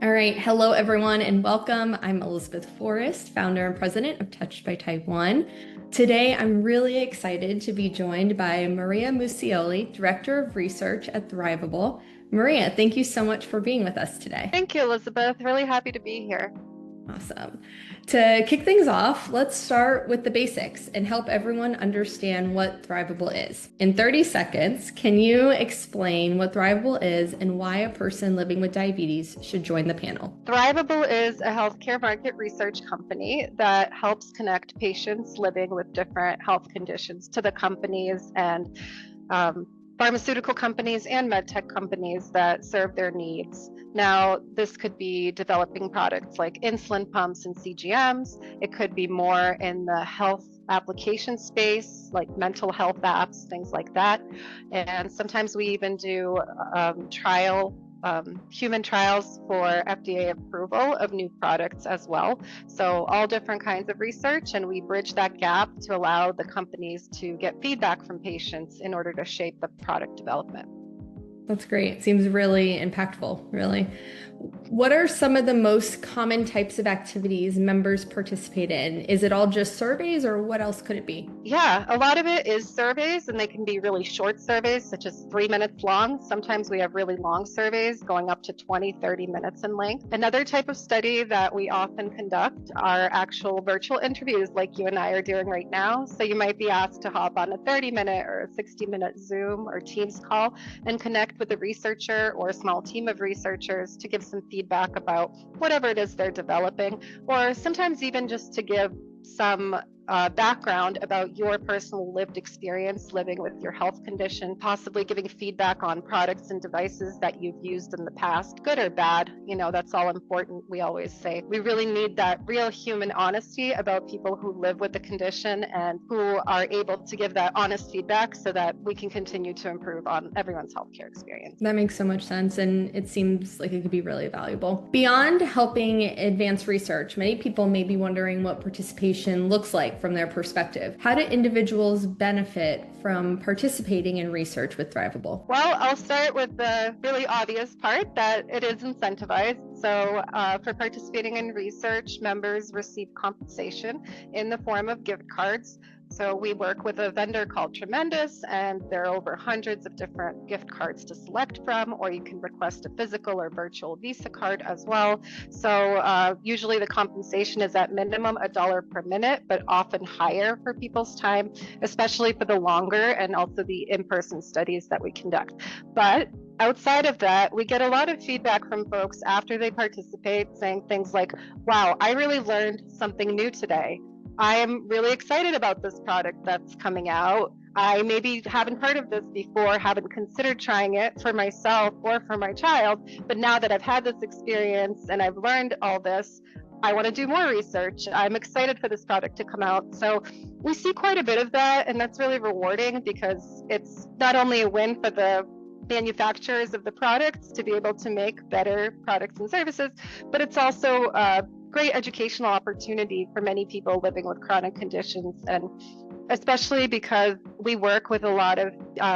All right. Hello, everyone, and welcome. I'm Elizabeth Forrest, founder and president of Touched by Type 1. Today, I'm really excited to be joined by Maria Muccioli, Director of Research at Thrivable. Maria, thank you so much for being with us today. Thank you, Elizabeth. Really happy to be here. Awesome. To kick things off, let's start with the basics and help everyone understand what Thrivable is. In 30 seconds, can you explain what Thrivable is and why a person living with diabetes should join the panel? Thrivable is a healthcare market research company that helps connect patients living with different health conditions to the companies and pharmaceutical companies and medtech companies that serve their needs. Now, this could be developing products like insulin pumps and CGMs. It could be more in the health application space, like mental health apps, things like that. And sometimes we even do human trials for FDA approval of new products as well. So all different kinds of research, and we bridge that gap to allow the companies to get feedback from patients in order to shape the product development. That's great. Seems really impactful, really. What are some of the most common types of activities members participate in? Is it all just surveys or what else could it be? Yeah, a lot of it is surveys, and they can be really short surveys, such as 3 minutes long. Sometimes we have really long surveys going up to 20, 30 minutes in length. Another type of study that we often conduct are actual virtual interviews like you and I are doing right now. So you might be asked to hop on a 30-minute or a 60-minute Zoom or Teams call and connect with a researcher or a small team of researchers to give some feedback about whatever it is they're developing, or sometimes even just to give some background about your personal lived experience living with your health condition, possibly giving feedback on products and devices that you've used in the past, good or bad. You know, that's all important. We always say we really need that real human honesty about people who live with the condition and who are able to give that honest feedback so that we can continue to improve on everyone's healthcare experience. That makes so much sense, and it seems like it could be really valuable. Beyond helping advance research, many people may be wondering what participation looks like from their perspective. How do individuals benefit from participating in research with Thrivable? Well, I'll start with the really obvious part that it is incentivized. So for participating in research, members receive compensation in the form of gift cards. So we work with a vendor called Tremendous, and there are over hundreds of different gift cards to select from, or you can request a physical or virtual Visa card as well. So usually the compensation is at minimum $1 per minute, but often higher for people's time, especially for the longer and also the in-person studies that we conduct. But outside of that, we get a lot of feedback from folks after they participate saying things like, wow, I really learned something new today. I am really excited about this product that's coming out. I maybe haven't heard of this before, haven't considered trying it for myself or for my child, but now that I've had this experience and I've learned all this, I want to do more research. I'm excited for this product to come out. So we see quite a bit of that, and that's really rewarding because it's not only a win for the manufacturers of the products to be able to make better products and services, but it's also a great educational opportunity for many people living with chronic conditions, and especially because we work with a lot of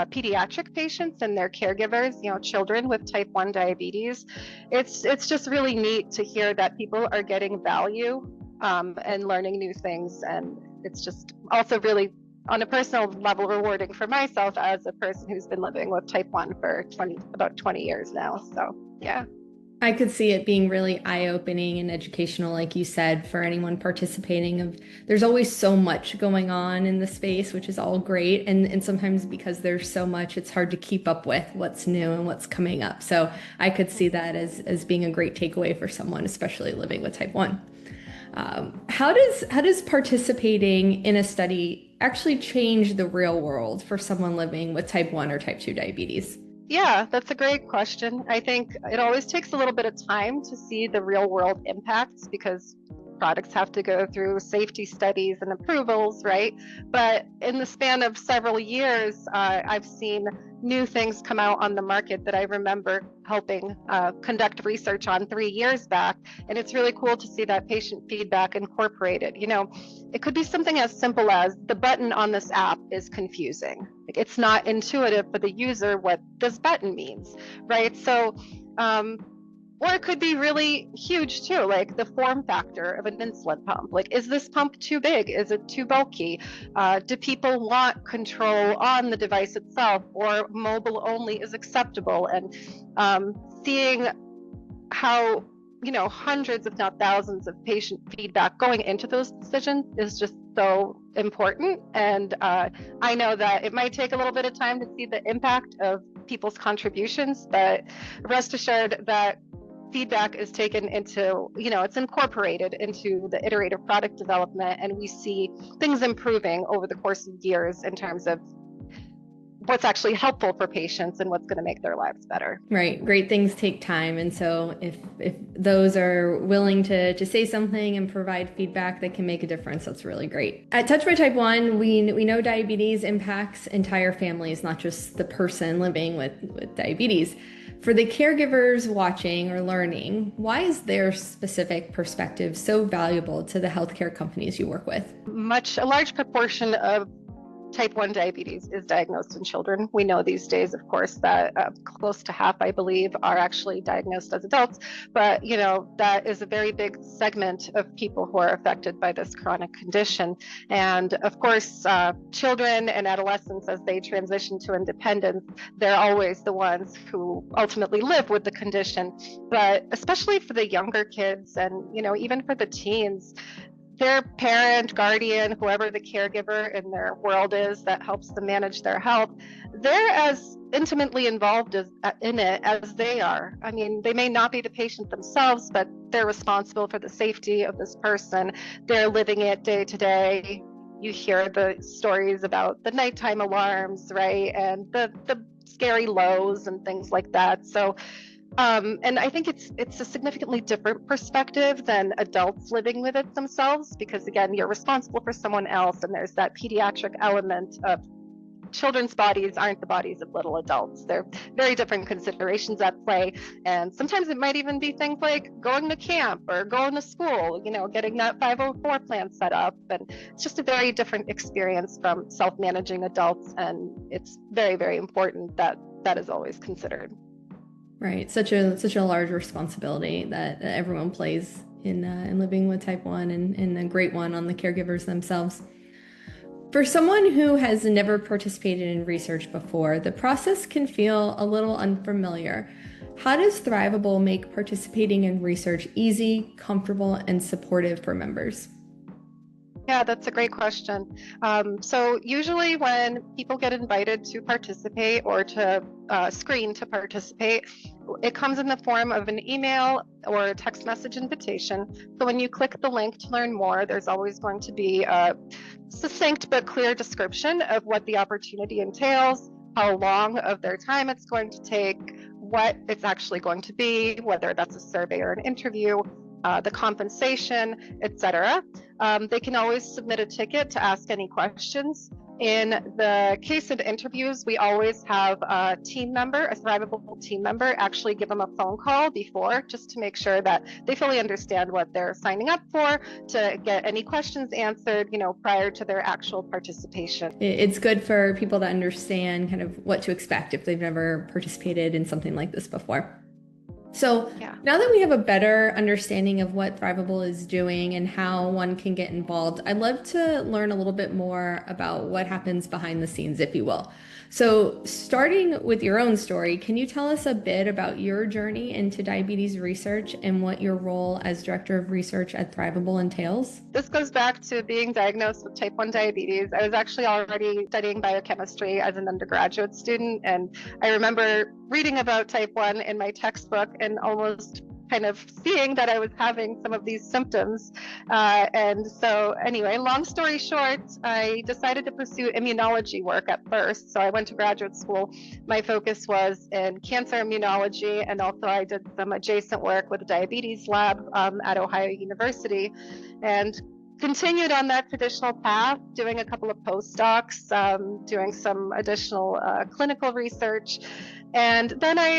pediatric patients and their caregivers, you know, children with type 1 diabetes. It's just really neat to hear that people are getting value and learning new things, and it's just also really on a personal level rewarding for myself as a person who's been living with type 1 for about 20 years now. So yeah. I could see it being really eye-opening and educational, like you said, for anyone participating. There's always so much going on in the space, which is all great. And sometimes because there's so much, it's hard to keep up with what's new and what's coming up. So I could see that as being a great takeaway for someone, especially living with type 1. How does participating in a study actually change the real world for someone living with type 1 or type 2 diabetes? Yeah, that's a great question. I think it always takes a little bit of time to see the real world impacts because products have to go through safety studies and approvals, right? But in the span of several years, I've seen new things come out on the market that I remember helping conduct research on 3 years back. And it's really cool to see that patient feedback incorporated. You know, it could be something as simple as the button on this app is confusing. It's not intuitive for the user what this button means, right? So Or it could be really huge too, like the form factor of an insulin pump. Like, is this pump too big? Is it too bulky? Do people want control on the device itself, or mobile only is acceptable? And seeing how, hundreds, if not thousands, of patient feedback going into those decisions is just so important. And I know that it might take a little bit of time to see the impact of people's contributions, but rest assured that feedback is taken into, it's incorporated into the iterative product development, and we see things improving over the course of years in terms of what's actually helpful for patients and what's going to make their lives better. Right. Great things take time. And so if those are willing to say something and provide feedback that can make a difference, that's really great. At Touch by Type 1, we know diabetes impacts entire families, not just the person living with diabetes. For the caregivers watching or learning, why is their specific perspective so valuable to the healthcare companies you work with? A large proportion of type 1 diabetes is diagnosed in children. We know these days, of course, that close to half, I believe, are actually diagnosed as adults. But, that is a very big segment of people who are affected by this chronic condition. And of course, children and adolescents, as they transition to independence, they're always the ones who ultimately live with the condition. But especially for the younger kids and, even for the teens, their parent, guardian, whoever the caregiver in their world is that helps them manage their health, they're as intimately involved in it as they are. I mean, they may not be the patient themselves, but they're responsible for the safety of this person. They're living it day to day. You hear the stories about the nighttime alarms, right? And the scary lows and things like that. So and I think it's a significantly different perspective than adults living with it themselves, because again, you're responsible for someone else, and there's that pediatric element of children's bodies aren't the bodies of little adults. They're very different considerations at play, and sometimes it might even be things like going to camp or going to school, getting that 504 plan set up, and it's just a very different experience from self-managing adults, and it's very, very important that that is always considered. Right. Such a large responsibility that everyone plays in living with type 1, and a great one on the caregivers themselves. For someone who has never participated in research before, the process can feel a little unfamiliar. How does Thrivable make participating in research easy, comfortable, and supportive for members? Yeah, that's a great question. So usually when people get invited to participate or to screen to participate, it comes in the form of an email or a text message invitation. So when you click the link to learn more, there's always going to be a succinct but clear description of what the opportunity entails, how long of their time it's going to take, what it's actually going to be, whether that's a survey or an interview, the compensation, etc. They can always submit a ticket to ask any questions. In the case of interviews, we always have a team member, a Thrivable team member, actually give them a phone call before, just to make sure that they fully understand what they're signing up for, to get any questions answered, prior to their actual participation. It's good for people to understand kind of what to expect if they've never participated in something like this before. So now that we have a better understanding of what Thrivable is doing and how one can get involved, I'd love to learn a little bit more about what happens behind the scenes, if you will. So starting with your own story, can you tell us a bit about your journey into diabetes research and what your role as Director of Research at Thrivable entails? This goes back to being diagnosed with type 1 diabetes. I was actually already studying biochemistry as an undergraduate student, and I remember reading about type 1 in my textbook and almost kind of seeing that I was having some of these symptoms. And so anyway, long story short, I decided to pursue immunology work at first. So I went to graduate school. My focus was in cancer immunology, and also I did some adjacent work with the diabetes lab at Ohio University, and continued on that traditional path, doing a couple of postdocs, doing some additional clinical research. And then I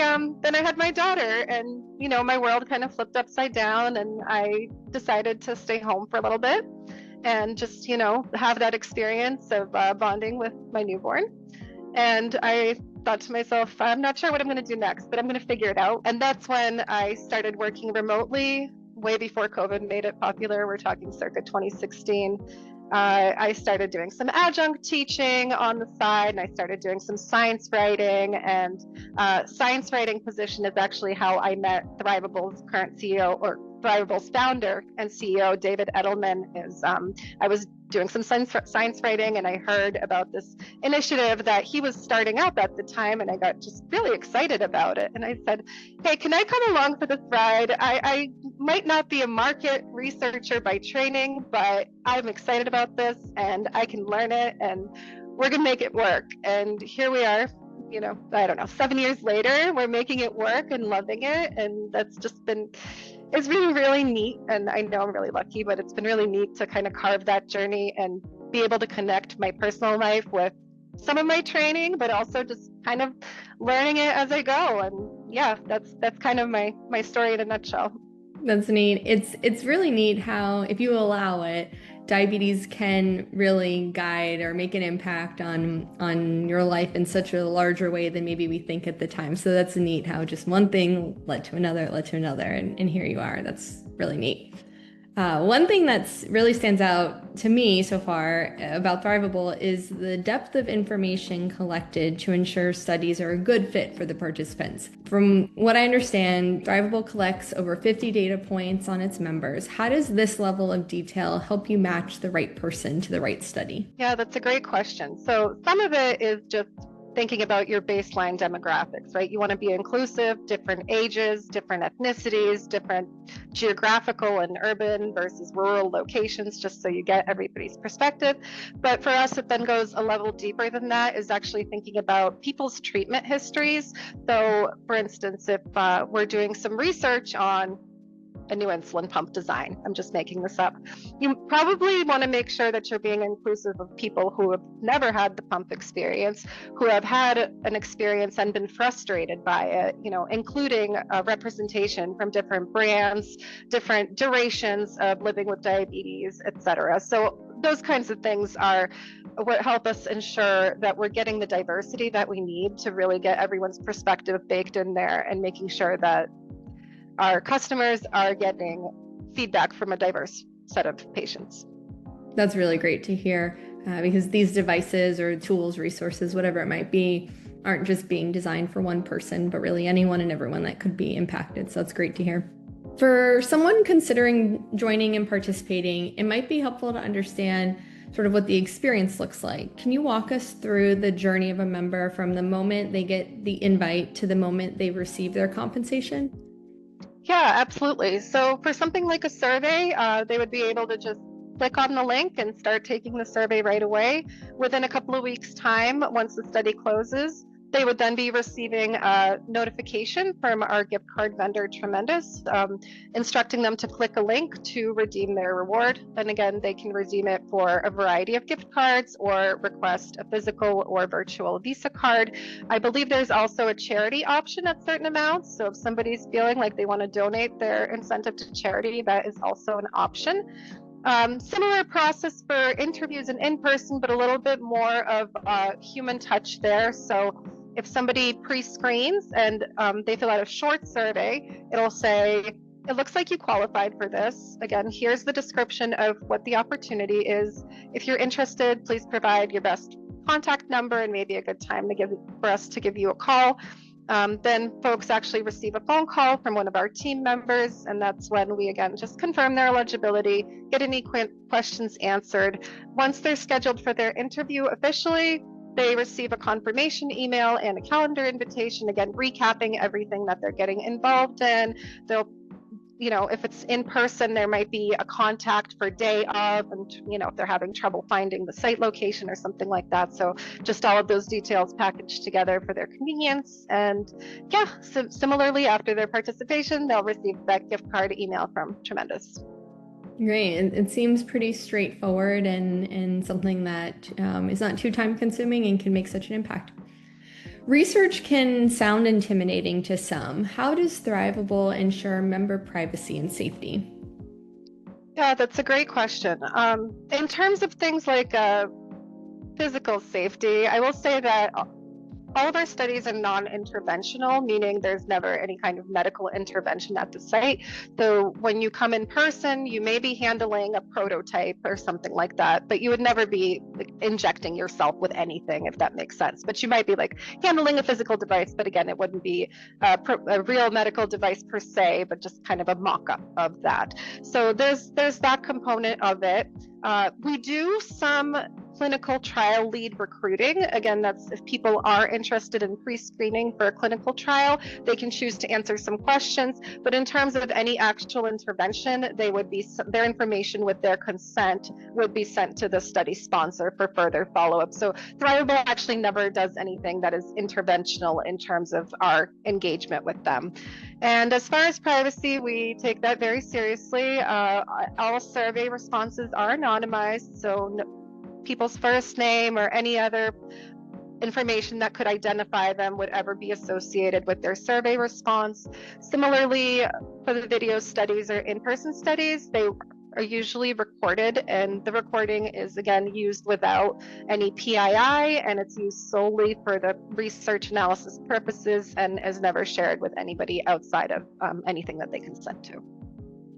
had my daughter, and my world kind of flipped upside down, and I decided to stay home for a little bit and just have that experience of bonding with my newborn. And I thought to myself, I'm not sure what I'm going to do next, but I'm going to figure it out. And that's when I started working remotely, way before COVID made it popular. We're talking circa 2016. I started doing some adjunct teaching on the side, and I started doing some science writing. And science writing position is actually how I met Thrivable's current CEO, or Thrivable's founder and CEO, David Edelman. I was doing some science writing, and I heard about this initiative that he was starting up at the time, and I got just really excited about it. And I said, hey, can I come along for this ride? I might not be a market researcher by training, but I'm excited about this and I can learn it, and we're going to make it work. And here we are, I don't know, 7 years later, we're making it work and loving it. And that's just been, it's really, really neat. And I know I'm really lucky, but it's been really neat to kind of carve that journey and be able to connect my personal life with some of my training, but also just kind of learning it as I go. And yeah, that's kind of my story in a nutshell. That's neat. It's really neat how, if you allow it, diabetes can really guide or make an impact on your life in such a larger way than maybe we think at the time. So that's neat how just one thing led to another, and here you are. That's really neat. One thing that's really stands out to me so far about Thrivable is the depth of information collected to ensure studies are a good fit for the participants. From what I understand, Thrivable collects over 50 data points on its members. How does this level of detail help you match the right person to the right study? Yeah, that's a great question. So some of it is just thinking about your baseline demographics, right? You want to be inclusive, different ages, different ethnicities, different geographical and urban versus rural locations, just so you get everybody's perspective. But for us, it then goes a level deeper than that, is actually thinking about people's treatment histories. So for instance, if we're doing some research on a new insulin pump design, I'm just making this up, you probably want to make sure that you're being inclusive of people who have never had the pump experience, who have had an experience and been frustrated by it, including representation from different brands, different durations of living with diabetes, etc. So those kinds of things are what help us ensure that we're getting the diversity that we need to really get everyone's perspective baked in there, and making sure that our customers are getting feedback from a diverse set of patients. That's really great to hear, because these devices or tools, resources, whatever it might be, aren't just being designed for one person, but really anyone and everyone that could be impacted. So that's great to hear. For someone considering joining and participating, it might be helpful to understand sort of what the experience looks like. Can you walk us through the journey of a member from the moment they get the invite to the moment they receive their compensation? Yeah, absolutely. So for something like a survey, they would be able to just click on the link and start taking the survey right away. Within a couple of weeks' time, once the study closes, they would then be receiving a notification from our gift card vendor, Tremendous, instructing them to click a link to redeem their reward. Then again, they can redeem it for a variety of gift cards or request a physical or virtual Visa card. I believe there's also a charity option at certain amounts. So if somebody's feeling like they want to donate their incentive to charity, that is also an option. Similar process for interviews and in-person, but a little bit more of human touch there. So if somebody pre-screens and they fill out a short survey, it'll say, it looks like you qualified for this. Again, here's the description of what the opportunity is. If you're interested, please provide your best contact number and maybe a good time for us to give you a call. Then folks actually receive a phone call from one of our team members, and that's when we again just confirm their eligibility, get any questions answered. Once they're scheduled for their interview officially, they receive a confirmation email and a calendar invitation, again recapping everything that they're getting involved in. They'll, if it's in person, there might be a contact for day of, and if they're having trouble finding the site location or something like that. So just all of those details packaged together for their convenience. And yeah, so similarly, after their participation, they'll receive that gift card email from Tremendous. Great. It seems pretty straightforward and something that is not too time consuming and can make such an impact. Research can sound intimidating to some. How does Thrivable ensure member privacy and safety? Yeah, that's a great question. In terms of things like physical safety, I will say that all of our studies are non-interventional, meaning there's never any kind of medical intervention at the site. So when you come in person, you may be handling a prototype or something like that, but you would never be like, injecting yourself with anything, if that makes sense. But you might be like handling a physical device, but again, it wouldn't be a real medical device per se, but just kind of a mock-up of that. So there's that component of it. We do some clinical trial lead recruiting. Again, that's if people are interested in pre-screening for a clinical trial, they can choose to answer some questions. But in terms of any actual intervention, they would be, their information with their consent would be sent to the study sponsor for further follow-up. So Thrivable actually never does anything that is interventional in terms of our engagement with them. And as far as privacy, we take that very seriously. All survey responses are anonymized, so people's first name or any other information that could identify them would ever be associated with their survey response. Similarly, for the video studies or in-person studies, they are usually recorded, and the recording is again used without any PII, and it's used solely for the research analysis purposes and is never shared with anybody outside of anything that they consent to.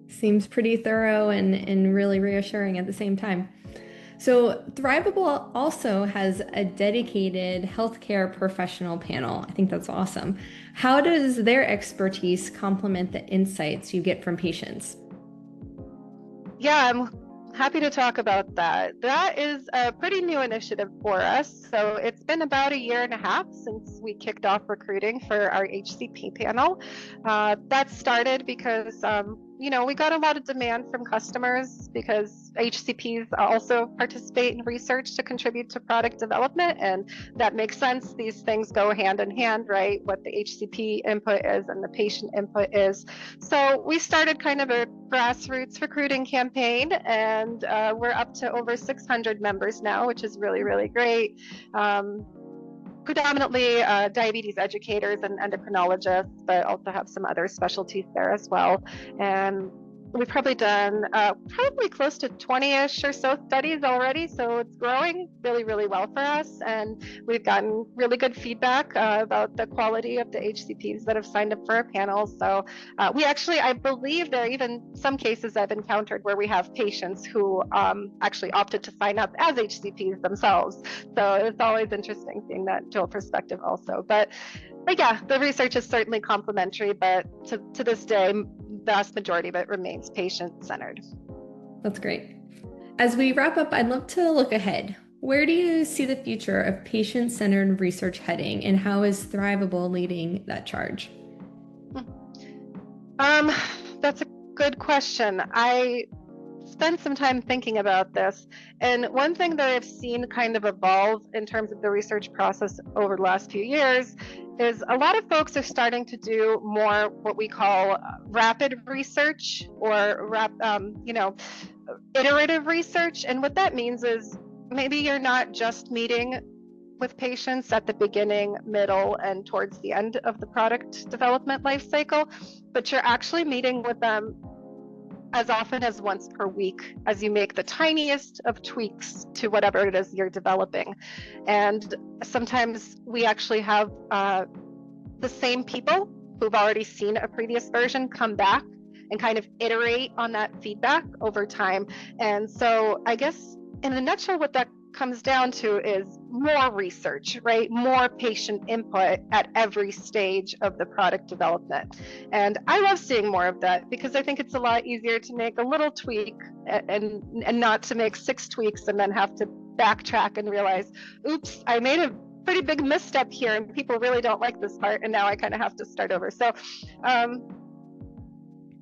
Seems pretty thorough and really reassuring at the same time. So Thrivable also has a dedicated healthcare professional panel. I think that's awesome. How does their expertise complement the insights you get from patients? Yeah, I'm happy to talk about that. That is a pretty new initiative for us. So it's been about 1.5 years since we kicked off recruiting for our HCP panel. That started because we got a lot of demand from customers because HCPs also participate in research to contribute to product development, and that makes sense. These things go hand in hand, right? What the HCP input is and the patient input is. So we started kind of a grassroots recruiting campaign, and we're up to over 600 members now, which is really, really great. Predominantly diabetes educators and endocrinologists, but also have some other specialties there as well. And we've probably done probably close to 20-ish or so studies already, so it's growing really, really well for us, and we've gotten really good feedback about the quality of the HCPs that have signed up for our panel. So we actually, I believe there are even some cases I've encountered where we have patients who actually opted to sign up as HCPs themselves. So it's always interesting seeing that dual perspective also. But yeah, the research is certainly complementary, but to this day, vast majority of it remains patient-centered. That's great. As we wrap up, I'd love to look ahead. Where do you see the future of patient-centered research heading, and how is Thrivable leading that charge? That's a good question. I spent some time thinking about this, and one thing that I've seen kind of evolve in terms of the research process over the last few years is a lot of folks are starting to do more what we call rapid research or iterative research. And what that means is maybe you're not just meeting with patients at the beginning, middle, and towards the end of the product development life cycle, but you're actually meeting with them as often as once per week as you make the tiniest of tweaks to whatever it is you're developing. And sometimes we actually have the same people who've already seen a previous version come back and kind of iterate on that feedback over time. And so I guess in a nutshell, what that comes down to is more research, right? More patient input at every stage of the product development. And I love seeing more of that because I think it's a lot easier to make a little tweak and not to make 6 tweaks and then have to backtrack and realize, oops, I made a pretty big misstep here and people really don't like this part, and now I kind of have to start over. So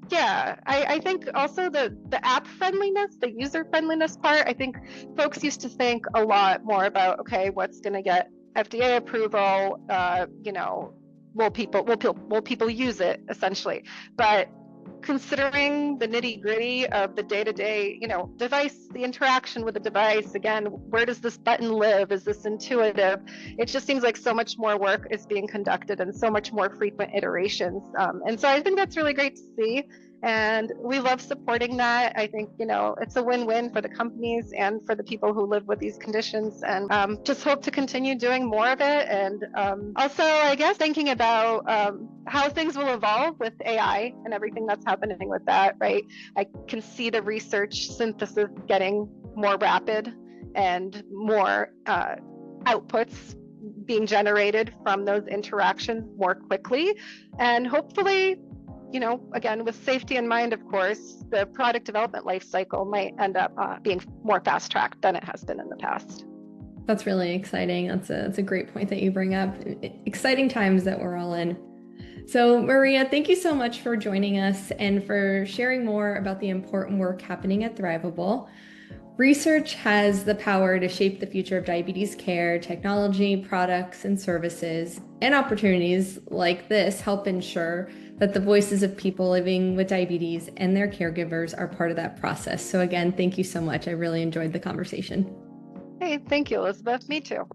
yeah, I think also the app friendliness, the user friendliness part, I think folks used to think a lot more about, okay, what's going to get FDA approval, will people use it essentially? But considering the nitty gritty of the day-to-day, device, the interaction with the device, again, where does this button live? Is this intuitive? It just seems like so much more work is being conducted and so much more frequent iterations. And so I think that's really great to see. And we love supporting that. I think, it's a win-win for the companies and for the people who live with these conditions, and just hope to continue doing more of it. And also, I guess, thinking about how things will evolve with AI and everything that's happening with that, right? I can see the research synthesis getting more rapid and more outputs being generated from those interactions more quickly. And hopefully, again, with safety in mind, of course, the product development life cycle might end up being more fast tracked than it has been in the past. That's really exciting. That's a great point that you bring up. Exciting times that we're all in. So, Maria, thank you so much for joining us and for sharing more about the important work happening at Thrivable. Research has the power to shape the future of diabetes care. Technology, products, and services, and opportunities like this help ensure that the voices of people living with diabetes and their caregivers are part of that process. So again, thank you so much. I really enjoyed the conversation. Hey, thank you, Elizabeth. Me too.